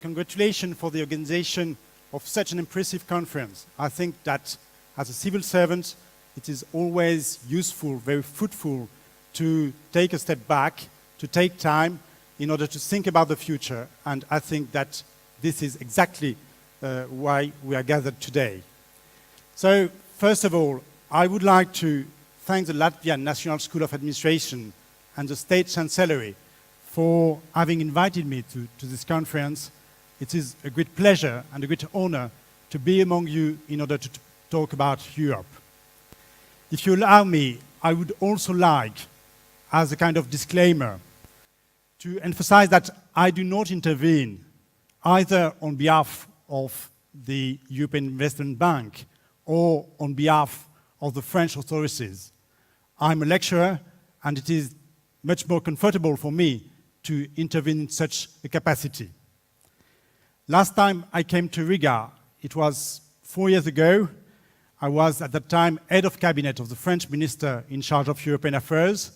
congratulations for the organization of such an impressive conference. I think that as a civil servant, it is always useful, very fruitful, to take a step back, to take time in order to think about the future. And I think that this is exactly why we are gathered today. So, first of all, I would like to thank the Latvian National School of Administration and the State Chancellery for having invited me to this conference. It is a great pleasure and a great honor to be among you in order to talk about Europe. If you allow me, I would also like, as a kind of disclaimer, to emphasize that I do not intervene either on behalf of the European Investment Bank or on behalf of the French authorities. I'm a lecturer, and it is much more comfortable for me to intervene in such a capacity. Last time I came to Riga, it was 4 years ago. I was at that time head of cabinet of the French minister in charge of European affairs,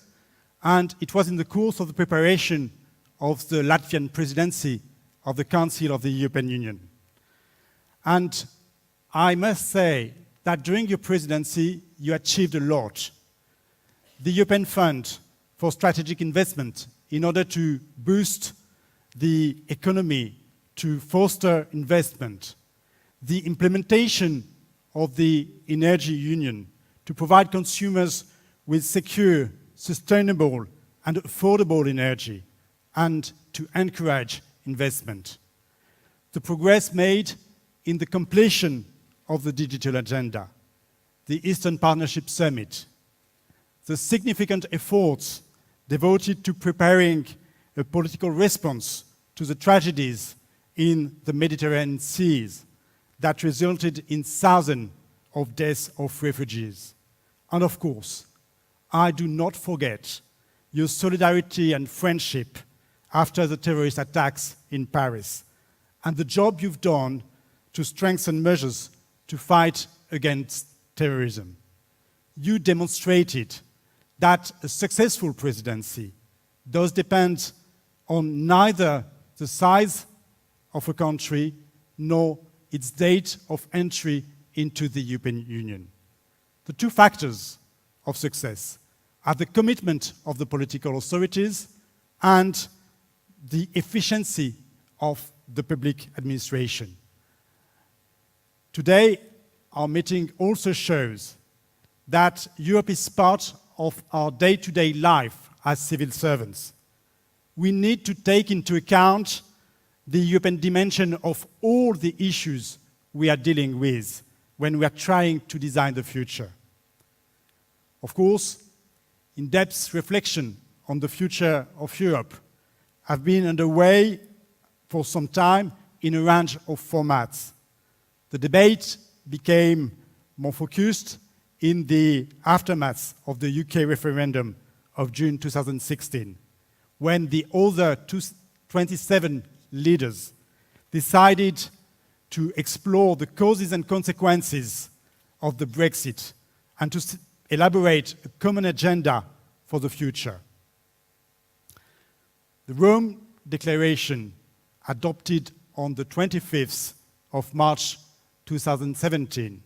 and it was in the course of the preparation of the Latvian presidency of the Council of the European Union. And I must say that during your presidency, you achieved a lot. The European Fund for Strategic Investment, in order to boost the economy, to foster investment, the implementation of the Energy Union, to provide consumers with secure, sustainable, and affordable energy, and to encourage investment. The progress made in the completion of the digital agenda, the Eastern Partnership Summit, the significant efforts devoted to preparing a political response to the tragedies in the Mediterranean seas that resulted in thousands of deaths of refugees. And of course, I do not forget your solidarity and friendship after the terrorist attacks in Paris, and the job you've done to strengthen measures to fight against terrorism. You demonstrated that a successful presidency does depend on neither the size of a country nor its date of entry into the European Union. The two factors of success are the commitment of the political authorities and the efficiency of the public administration. Today, our meeting also shows that Europe is part of our day-to-day life as civil servants. We need to take into account the European dimension of all the issues we are dealing with when we are trying to design the future. Of course, in-depth reflection on the future of Europe have been underway for some time in a range of formats. The debate became more focused in the aftermath of the UK referendum of June 2016, when the other 27 leaders decided to explore the causes and consequences of the Brexit and to elaborate a common agenda for the future. The Rome Declaration, adopted on the 25th of March 2017,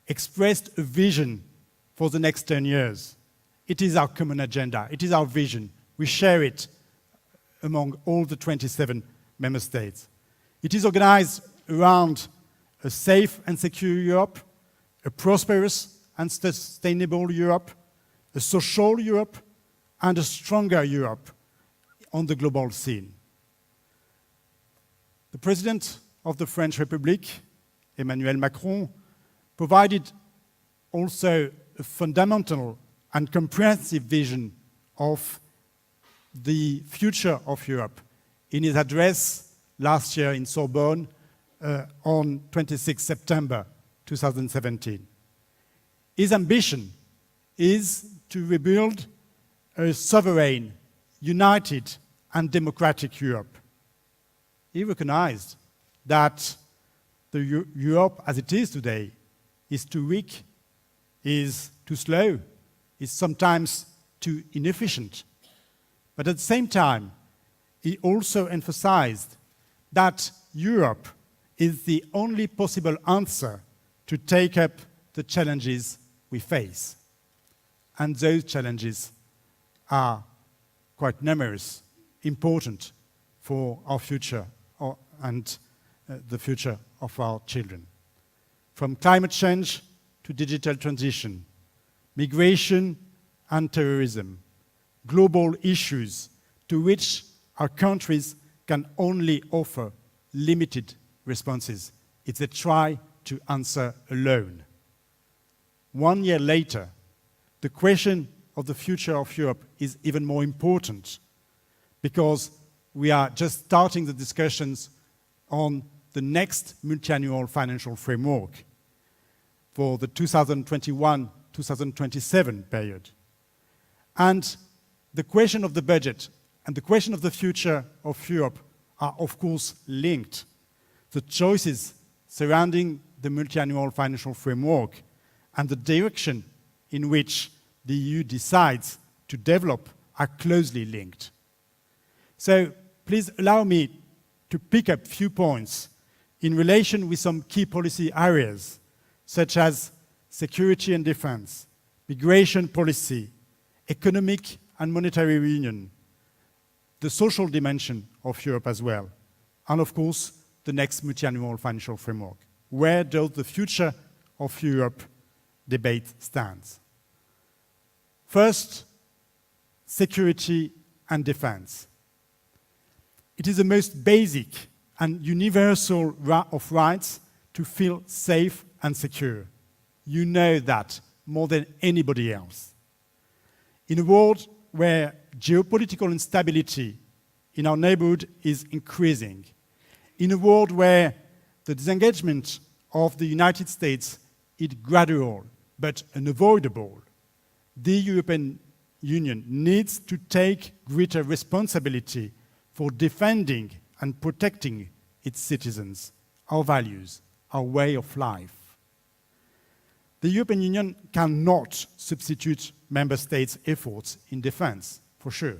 expressed a vision for the next 10 years. It is our common agenda. It is our vision. We share it among all the 27 member states. It is organized around a safe and secure Europe, a prosperous and sustainable Europe, a social Europe, and a stronger Europe on the global scene. The President of the French Republic, Emmanuel Macron, provided also a fundamental and comprehensive vision of the future of Europe in his address last year in Sorbonne on 26 September 2017. His ambition is to rebuild a sovereign, united, and democratic Europe. He recognized that the Europe as it is today is too weak, is too slow, is sometimes too inefficient. But at the same time, he also emphasized that Europe is the only possible answer to take up the challenges we face. And those challenges are quite numerous, important for our future and the future of our children. From climate change to digital transition, migration and terrorism, global issues to which our countries can only offer limited responses if they try to answer alone. 1 year later, the question of the future of Europe is even more important because we are just starting the discussions on the next multi-annual financial framework for the 2021-2027 period. And the question of the budget and the question of the future of Europe are, of course, linked. The choices surrounding the multi-annual financial framework and the direction in which the EU decides to develop are closely linked. So please allow me to pick up a few points in relation with some key policy areas, such as security and defense, migration policy, economic and monetary union, the social dimension of Europe as well, and of course, the next multi-annual financial framework. Where does the future of Europe debate stands? First, security and defense. It is the most basic and universal of rights to feel safe and secure. You know that more than anybody else. In a world where geopolitical instability in our neighborhood is increasing, in a world where the disengagement of the United States is gradual but unavoidable, the European Union needs to take greater responsibility for defending and protecting its citizens, our values, our way of life. The European Union cannot substitute member states' efforts in defense, for sure.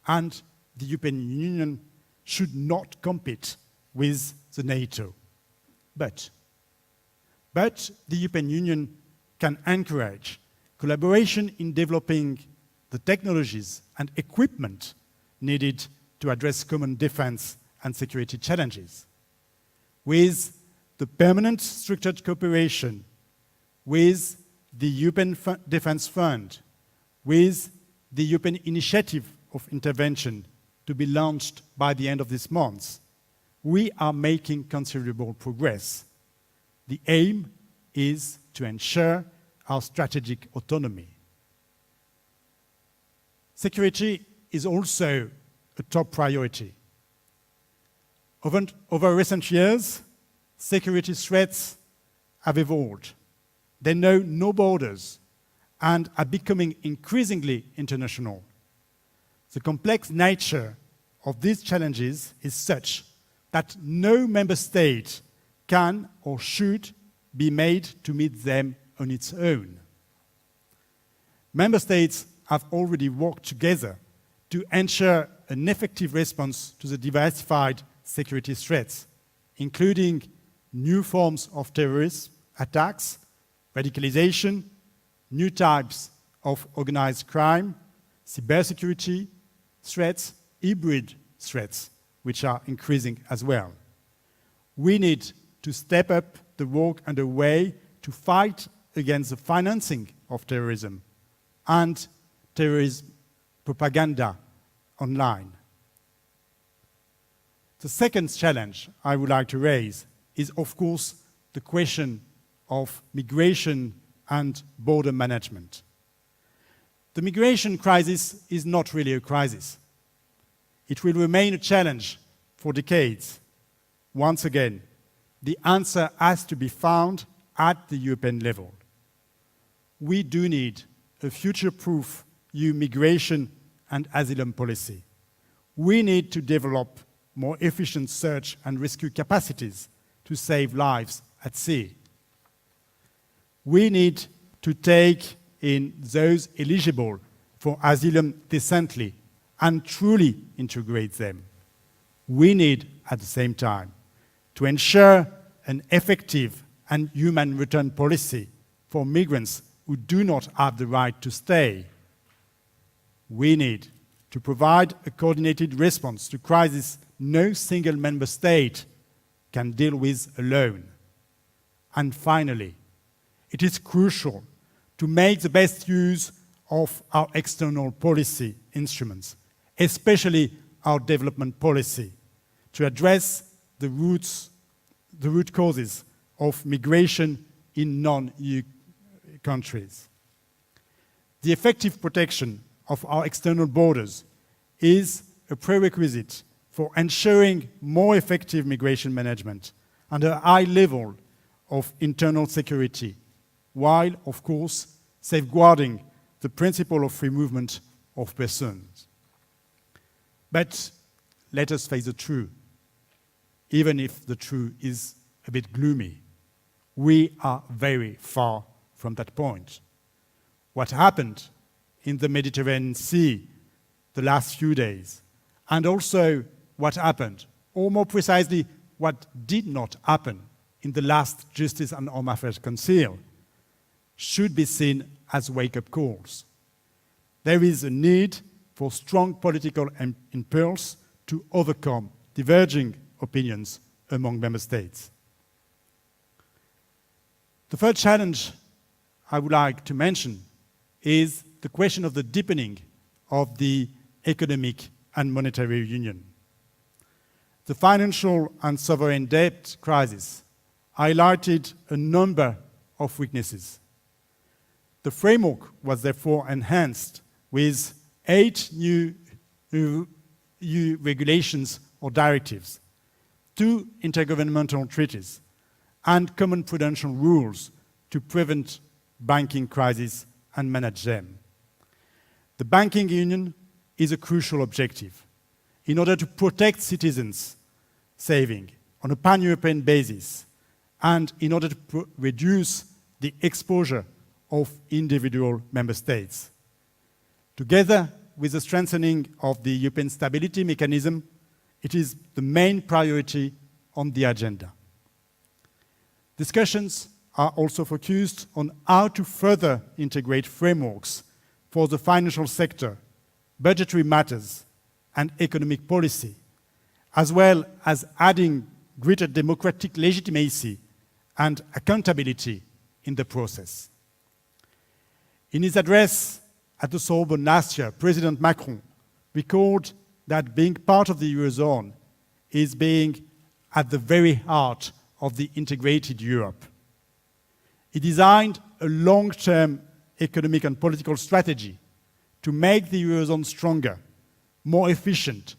And the European Union should not compete with the NATO. But the European Union can encourage collaboration in developing the technologies and equipment needed to address common defense and security challenges. With the permanent structured cooperation, with the European Defence Fund, with the European Initiative of Intervention to be launched by the end of this month, we are making considerable progress. The aim is to ensure our strategic autonomy. Security is also a top priority. Over recent years, security threats have evolved. They know no borders and are becoming increasingly international. The complex nature of these challenges is such that no member state can or should be made to meet them on its own. Member states have already worked together to ensure an effective response to the diversified security threats, including new forms of terrorist attacks, radicalization, new types of organized crime, cybersecurity threats, hybrid threats, which are increasing as well. We need to step up the work underway to fight against the financing of terrorism and terrorism propaganda online. The second challenge I would like to raise is, of course, the question of migration and border management. The migration crisis is not really a crisis. It will remain a challenge for decades. Once again, the answer has to be found at the European level. We do need a future-proof EU migration and asylum policy. We need to develop more efficient search and rescue capacities to save lives at sea. We need to take in those eligible for asylum decently and truly integrate them. we need, at the same time, to ensure an effective and human return policy for migrants who do not have the right to stay. We need to provide a coordinated response to crises no single member state can deal with alone. And finally, it is crucial to make the best use of our external policy instruments, especially our development policy, to address the root causes of migration in non-EU countries. The effective protection of our external borders is a prerequisite for ensuring more effective migration management and a high level of internal security, while, of course, safeguarding the principle of free movement of persons. But let us face the truth. Even if the truth is a bit gloomy, we are very far from that point. What happened in the Mediterranean Sea the last few days, and also what happened, or more precisely, what did not happen in the last Justice and Home Affairs Council, should be seen as wake-up calls. There is a need for strong political impulse to overcome diverging opinions among member states. The third challenge I would like to mention is the question of the deepening of the economic and monetary union. The financial and sovereign debt crisis highlighted a number of weaknesses. The framework was therefore enhanced with 8 new EU regulations or directives, 2 intergovernmental treaties, and common prudential rules to prevent banking crises and manage them. The banking union is a crucial objective in order to protect citizens' saving on a pan-European basis and in order to reduce the exposure of individual member states. Together with the strengthening of the European Stability Mechanism, it is the main priority on the agenda. Discussions are also focused on how to further integrate frameworks for the financial sector, budgetary matters, and economic policy, as well as adding greater democratic legitimacy and accountability in the process. In his address at the Sorbonne last year, President Macron recalled that being part of the Eurozone is being at the very heart of the integrated Europe. He designed a long-term economic and political strategy to make the Eurozone stronger, more efficient,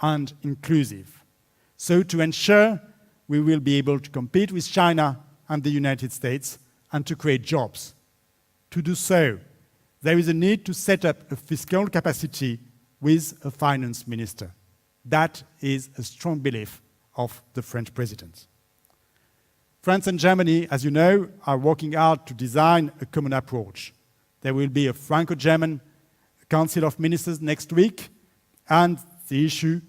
and inclusive, so to ensure we will be able to compete with China and the United States and to create jobs. To do so, there is a need to set up a fiscal capacity with a finance minister. That is a strong belief of the French president. France and Germany, as you know, are working hard to design a common approach. There will be a Franco-German Council of Ministers next week, and the issue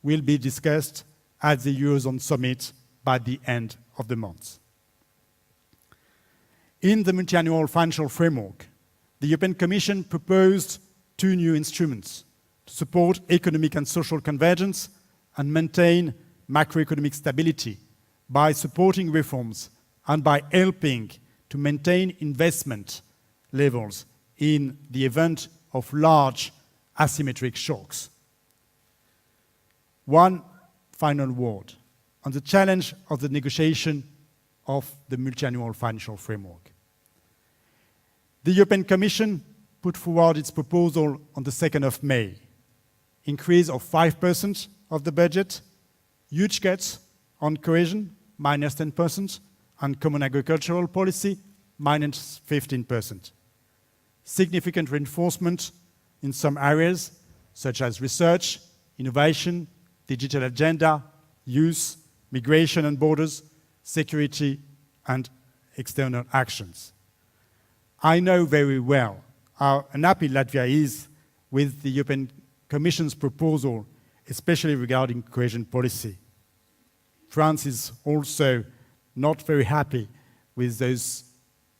will be discussed at the Eurozone Summit by the end of the month. In the multi-annual financial framework, the European Commission proposed 2 new instruments to support economic and social convergence and maintain macroeconomic stability by supporting reforms and by helping to maintain investment levels in the event of large asymmetric shocks. One final word on the challenge of the negotiation of the multi-annual financial framework. The European Commission put forward its proposal on the 2nd of May. Increase of 5% of the budget, huge cuts on cohesion, minus 10%, and common agricultural policy, minus 15%. Significant reinforcement in some areas, such as research, innovation, digital agenda, youth, migration and borders, security, and external actions. I know very well how unhappy Latvia is with the European Commission's proposal, especially regarding cohesion policy. France is also not very happy with those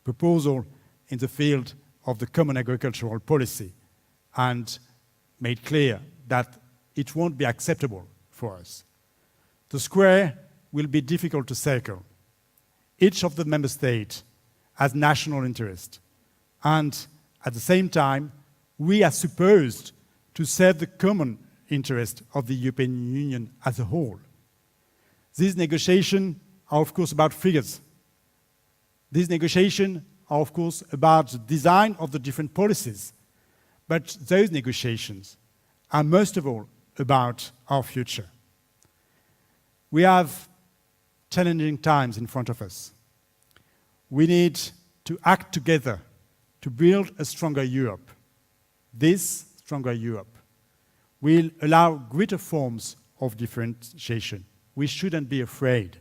proposals in the field of the common agricultural policy and made clear that it won't be acceptable for us. The square will be difficult to circle. Each of the member states has national interest, and at the same time, we are supposed to serve the common interest of the European Union as a whole. These negotiations are, of course, about figures. These negotiations are, of course, about the design of the different policies. But those negotiations are most of all about our future. We have challenging times in front of us. We need to act together to build a stronger Europe. This stronger Europe will allow greater forms of differentiation. We shouldn't be afraid.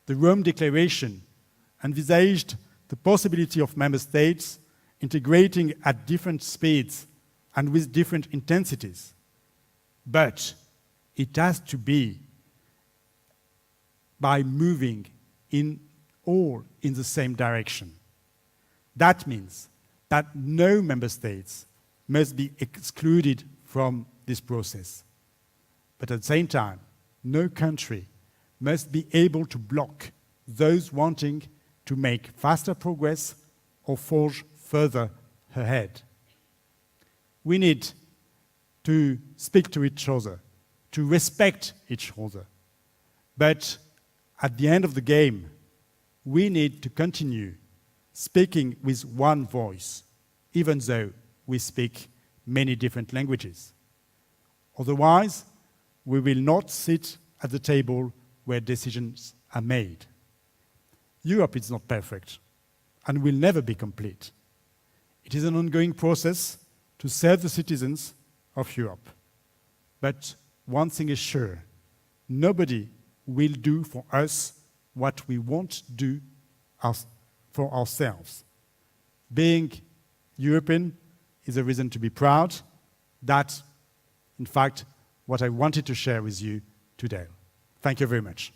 The Rome Declaration envisaged the possibility of member states integrating at different speeds and with different intensities. But it has to be by moving all in the same direction. That means that no member states must be excluded from this process. But at the same time, no country must be able to block those wanting to make faster progress or forge further ahead. We need to speak to each other, to respect each other. But at the end of the game, we need to continue speaking with one voice, even though we speak many different languages. Otherwise, we will not sit at the table where decisions are made. Europe is not perfect and will never be complete. It is an ongoing process to serve the citizens of Europe. But one thing is sure, nobody will do for us what we won't do for ourselves. Being European is a reason to be proud. That's, in fact, what I wanted to share with you today. Thank you very much.